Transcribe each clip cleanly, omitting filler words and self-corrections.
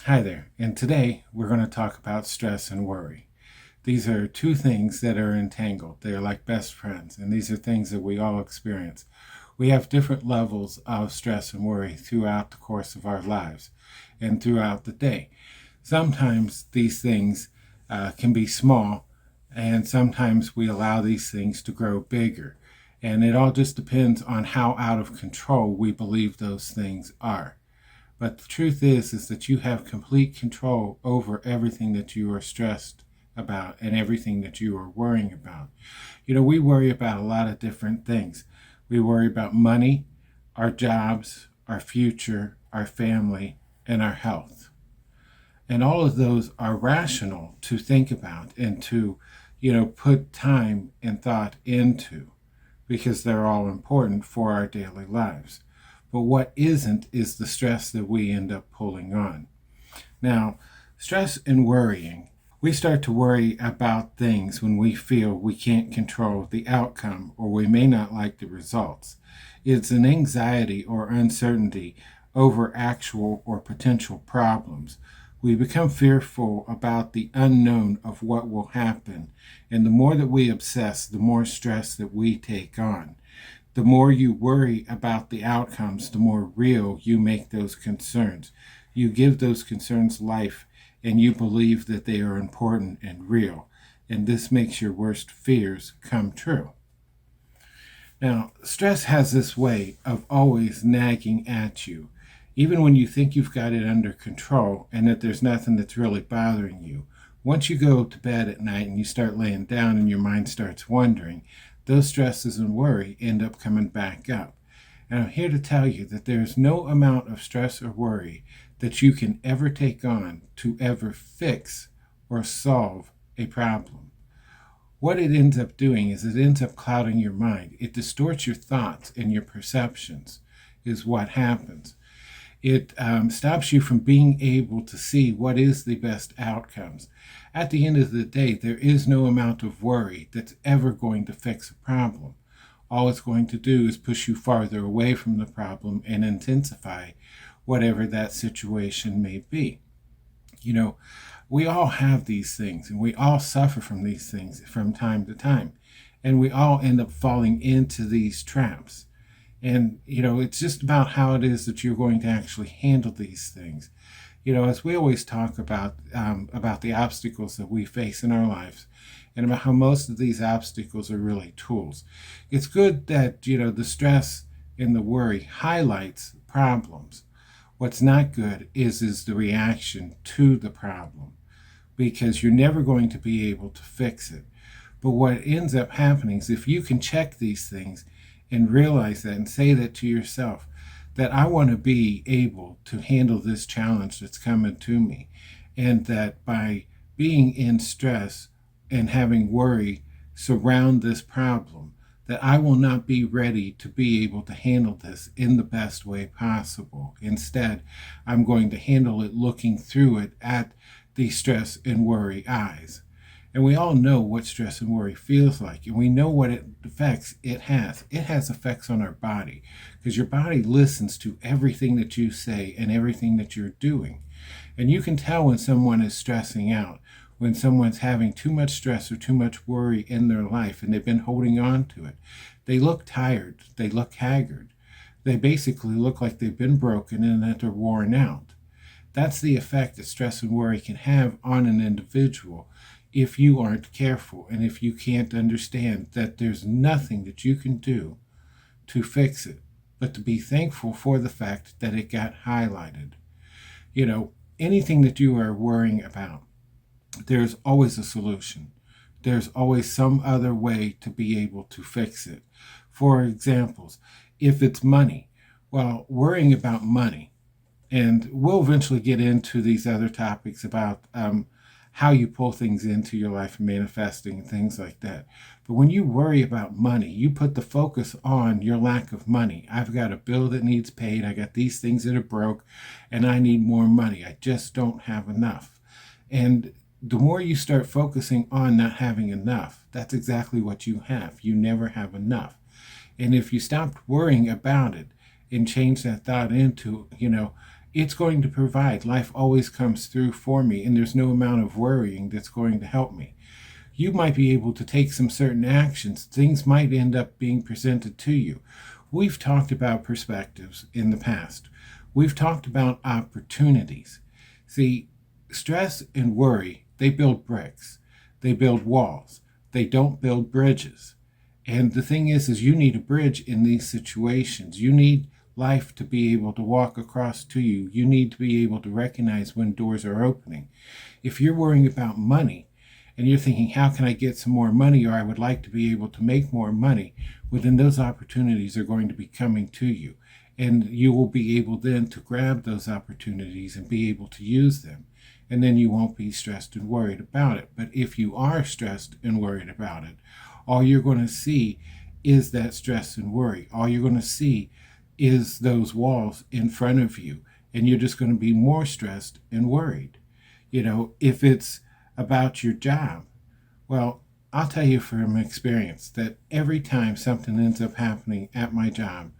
Hi there, and today we're going to talk about stress and worry. These are two things that are entangled. They are like best friends, and these are things that we all experience. We have different levels of stress and worry throughout the course of our lives and throughout the day. Sometimes these things can be small, and sometimes we allow these things to grow bigger. And it all just depends on how out of control we believe those things are. But the truth is that you have complete control over everything that you are stressed about and everything that you are worrying about. We worry about a lot of different things. We worry about money, our jobs, our future, our family, and our health. And all of those are rational to think about and to, put time and thought into because they're all important for our daily lives. But what isn't is the stress that we end up pulling on. Now, stress and worrying, we start to worry about things when we feel we can't control the outcome or we may not like the results. It's an anxiety or uncertainty over actual or potential problems. We become fearful about the unknown of what will happen. And the more that we obsess, the more stress that we take on. The more you worry about the outcomes, the more real you make those concerns. You give those concerns life and you believe that they are important and real. And this makes your worst fears come true. Now, stress has this way of always nagging at you, even when you think you've got it under control and that there's nothing that's really bothering you. Once you go to bed at night and you start laying down and your mind starts wandering, those stresses and worry end up coming back up. And I'm here to tell you that there's no amount of stress or worry that you can ever take on to ever fix or solve a problem. What it ends up doing is it ends up clouding your mind. It distorts your thoughts and your perceptions, is what happens. It stops you from being able to see what is the best outcomes. At the end of the day, there is no amount of worry that's ever going to fix a problem. All it's going to do is push you farther away from the problem and intensify whatever that situation may be. You know, we all have these things and we all suffer from these things from time to time. And we all end up falling into these traps. And, it's just about how it is that you're going to actually handle these things. As we always talk about the obstacles that we face in our lives and about how most of these obstacles are really tools. It's good that, the stress and the worry highlights problems. What's not good is the reaction to the problem because you're never going to be able to fix it. But what ends up happening is if you can check these things and realize that and say that to yourself, that I want to be able to handle this challenge that's coming to me. And that by being in stress and having worry surround this problem, that I will not be ready to be able to handle this in the best way possible. Instead, I'm going to handle it looking through it at the stress and worry eyes. And we all know what stress and worry feels like, and we know what effects it has. It has effects on our body because your body listens to everything that you say and everything that you're doing. And you can tell when someone is stressing out, when someone's having too much stress or too much worry in their life and they've been holding on to it. They look tired, they look haggard. They basically look like they've been broken and that they're worn out. That's the effect that stress and worry can have on an individual if you aren't careful and if you can't understand that there's nothing that you can do to fix it, but to be thankful for the fact that it got highlighted. Anything that you are worrying about, there's always a solution. There's always some other way to be able to fix it. For examples, if it's money, well, worrying about money, and we'll eventually get into these other topics about how you pull things into your life and manifesting and things like that. But when you worry about money, you put the focus on your lack of money. I've got a bill that needs paid. I got these things that are broke and I need more money. I just don't have enough. And the more you start focusing on not having enough, that's exactly what you have. You never have enough. And if you stopped worrying about it and change that thought into, it's going to provide. Life always comes through for me, and there's no amount of worrying that's going to help me. You might be able to take some certain actions. Things might end up being presented to you. We've talked about perspectives in the past. We've talked about opportunities. See, stress and worry, they build bricks. They build walls. They don't build bridges. And the thing is you need a bridge in these situations. You need life to be able to walk across to you. You need to be able to recognize when doors are opening. If you're worrying about money and you're thinking, how can I get some more money, or I would like to be able to make more money, well, then those opportunities are going to be coming to you. And you will be able then to grab those opportunities and be able to use them. And then you won't be stressed and worried about it. But if you are stressed and worried about it, all you're going to see is that stress and worry. All you're going to see is those walls in front of you. And you're just going to be more stressed and worried. If it's about your job, well, I'll tell you from experience that every time something ends up happening at my job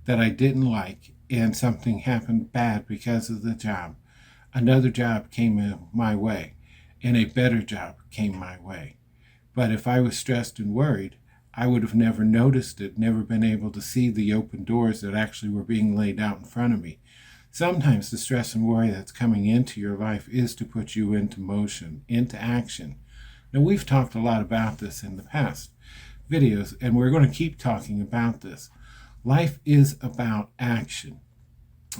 that I didn't like and something happened bad because of the job, another job came my way and a better job came my way. But if I was stressed and worried, I would have never noticed it, never been able to see the open doors that actually were being laid out in front of me. Sometimes the stress and worry that's coming into your life is to put you into motion, into action. Now, we've talked a lot about this in the past videos, and we're going to keep talking about this. Life is about action.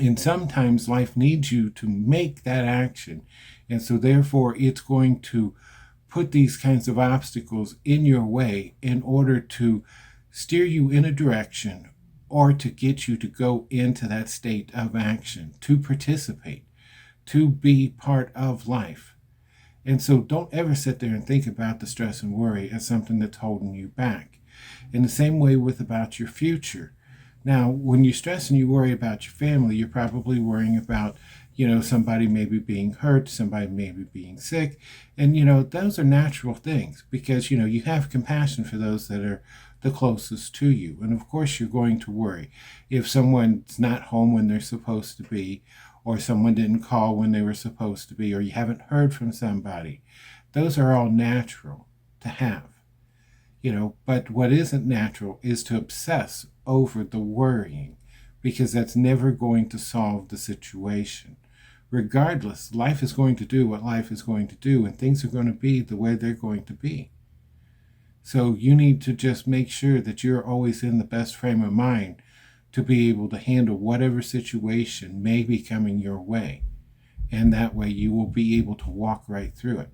And sometimes life needs you to make that action. And so therefore, it's going to put these kinds of obstacles in your way in order to steer you in a direction or to get you to go into that state of action, to participate, to be part of life. And so don't ever sit there and think about the stress and worry as something that's holding you back. In the same way with about your future. Now, when you stress and you worry about your family, you're probably worrying about, somebody maybe being hurt, somebody maybe being sick. And, those are natural things because, you have compassion for those that are the closest to you. And of course, you're going to worry if someone's not home when they're supposed to be, or someone didn't call when they were supposed to be, or you haven't heard from somebody. Those are all natural to have. But what isn't natural is to obsess over the worrying, because that's never going to solve the situation. Regardless, life is going to do what life is going to do, and things are going to be the way they're going to be. So you need to just make sure that you're always in the best frame of mind to be able to handle whatever situation may be coming your way. And that way you will be able to walk right through it.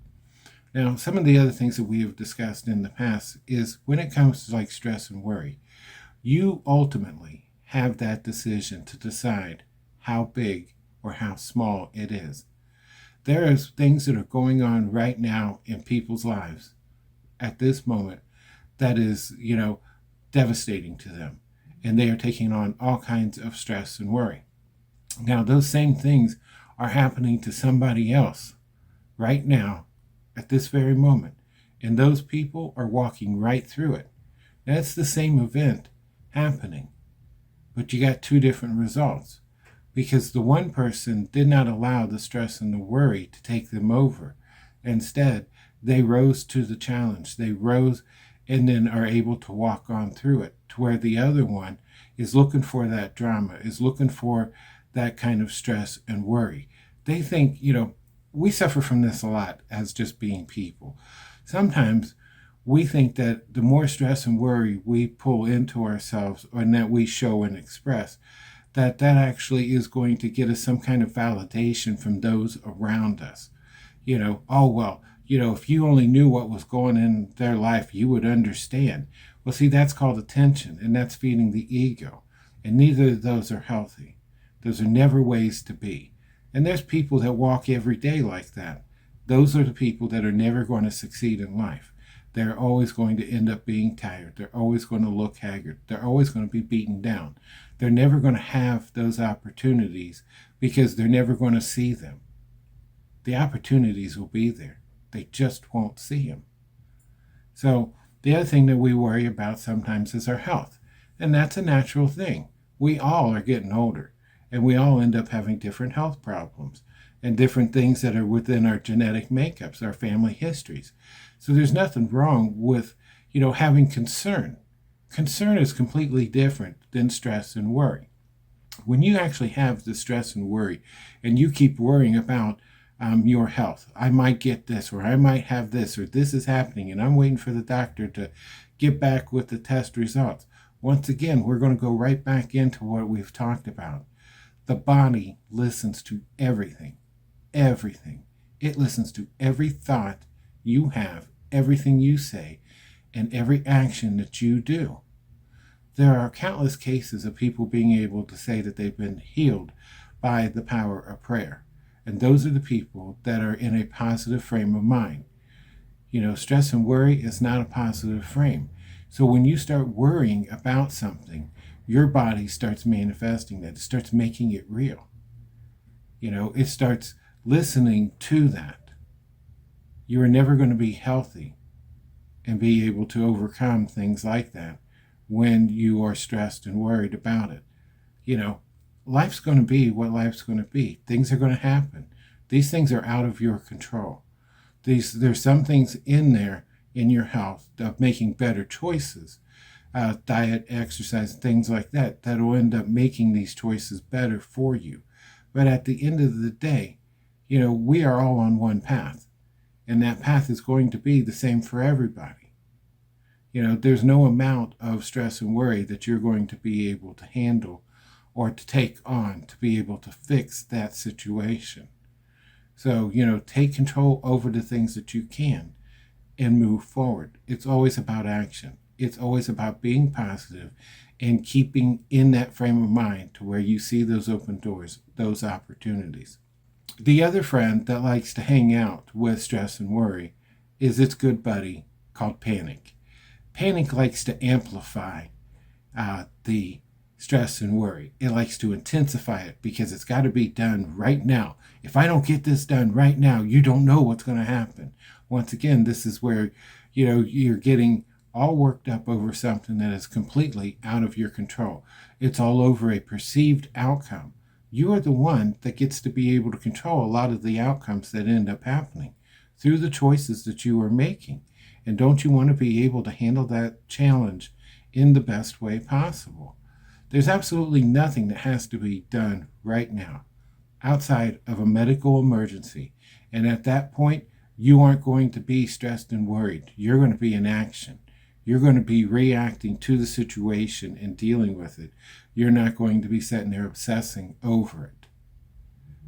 Now, some of the other things that we have discussed in the past is when it comes to like stress and worry, you ultimately have that decision to decide how big or how small it is. There are things that are going on right now in people's lives at this moment that is, devastating to them. And they are taking on all kinds of stress and worry. Now, those same things are happening to somebody else right now at this very moment. And those people are walking right through it. Now, it's the same event happening, but you got two different results because the one person did not allow the stress and the worry to take them over. Instead, they rose to the challenge. They rose and then are able to walk on through it, to where the other one is looking for that drama, is looking for that kind of stress and worry. They think, we suffer from this a lot as just being people. Sometimes we think that the more stress and worry we pull into ourselves and that we show and express, that actually is going to get us some kind of validation from those around us. If you only knew what was going in their life, you would understand. Well, see, that's called attention, and that's feeding the ego. And neither of those are healthy. Those are never ways to be. And there's people that walk every day like that. Those are the people that are never going to succeed in life. They're always going to end up being tired. They're always going to look haggard. They're always going to be beaten down. They're never going to have those opportunities because they're never going to see them. The opportunities will be there. They just won't see them. So the other thing that we worry about sometimes is our health. And that's a natural thing. We all are getting older. And we all end up having different health problems and different things that are within our genetic makeups, our family histories. So there's nothing wrong with, having concern. Concern is completely different than stress and worry. When you actually have the stress and worry and you keep worrying about your health, I might get this, or I might have this, or this is happening, and I'm waiting for the doctor to get back with the test results. Once again, we're going to go right back into what we've talked about. The body listens to everything, everything. It listens to every thought you have, everything you say, and every action that you do. There are countless cases of people being able to say that they've been healed by the power of prayer. And those are the people that are in a positive frame of mind. Stress and worry is not a positive frame. So when you start worrying about something, your body starts manifesting that. It starts making it real. It starts listening to that. You are never going to be healthy and be able to overcome things like that when you are stressed and worried about it. Life's going to be what life's going to be. Things are going to happen. These things are out of your control. There's some things in there in your health of making better choices, diet, exercise, things like that will end up making these choices better for you. But at the end of the day, we are all on one path, and that path is going to be the same for everybody. There's no amount of stress and worry that you're going to be able to handle or to take on to be able to fix that situation. So, take control over the things that you can and move forward. It's always about action. It's always about being positive and keeping in that frame of mind to where you see those open doors, those opportunities. The other friend that likes to hang out with stress and worry is its good buddy called panic. Panic likes to amplify the stress and worry. It likes to intensify it because it's got to be done right now. If I don't get this done right now, you don't know what's going to happen. Once again, this is where you're getting all worked up over something that is completely out of your control. It's all over a perceived outcome. You are the one that gets to be able to control a lot of the outcomes that end up happening through the choices that you are making. And don't you want to be able to handle that challenge in the best way possible? There's absolutely nothing that has to be done right now outside of a medical emergency. And at that point, you aren't going to be stressed and worried. You're going to be in action. You're going to be reacting to the situation and dealing with it. You're not going to be sitting there obsessing over it.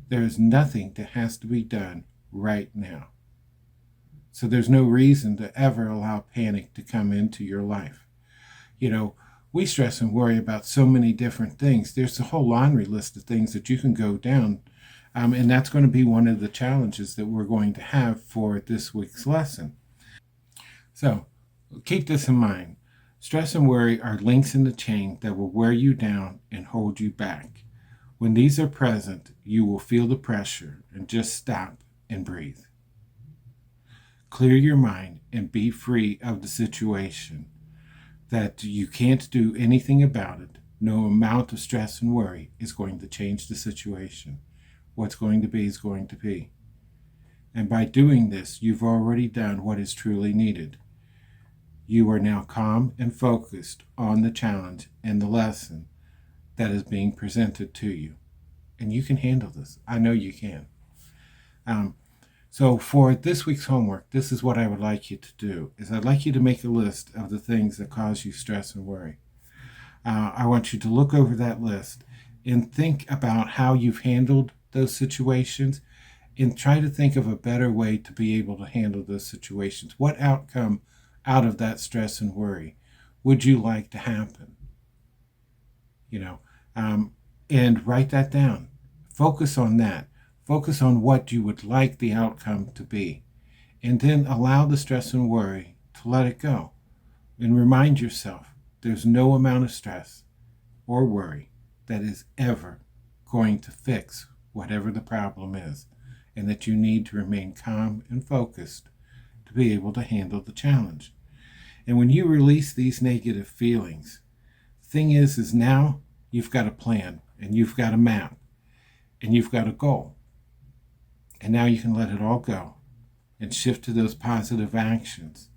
There's nothing that has to be done right now. So there's no reason to ever allow panic to come into your life. We stress and worry about so many different things. There's a whole laundry list of things that you can go down. And that's going to be one of the challenges that we're going to have for this week's lesson. So keep this in mind. Stress and worry are links in the chain that will wear you down and hold you back. When these are present, you will feel the pressure and just stop and breathe. Clear your mind and be free of the situation that you can't do anything about it. No amount of stress and worry is going to change the situation. What's going to be is going to be. And by doing this, you've already done what is truly needed. You are now calm and focused on the challenge and the lesson that is being presented to you. And you can handle this. I know you can. So for this week's homework, this is what I would like you to do, is I'd like you to make a list of the things that cause you stress and worry. I want you to look over that list and think about how you've handled those situations and try to think of a better way to be able to handle those situations. What outcome out of that stress and worry would you like to happen? And write that down. Focus on that. Focus on what you would like the outcome to be. And then allow the stress and worry to let it go. And remind yourself there's no amount of stress or worry that is ever going to fix whatever the problem is. And that you need to remain calm and focused to be able to handle the challenge. And when you release these negative feelings, the thing is now you've got a plan and you've got a map, and you've got a goal. And now you can let it all go and shift to those positive actions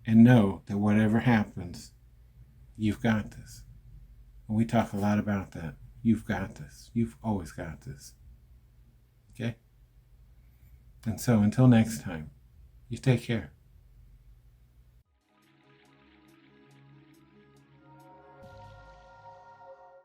and know that whatever happens, you've got this. And we talk a lot about that. You've got this. You've always got this. Okay? And so until next time, you take care.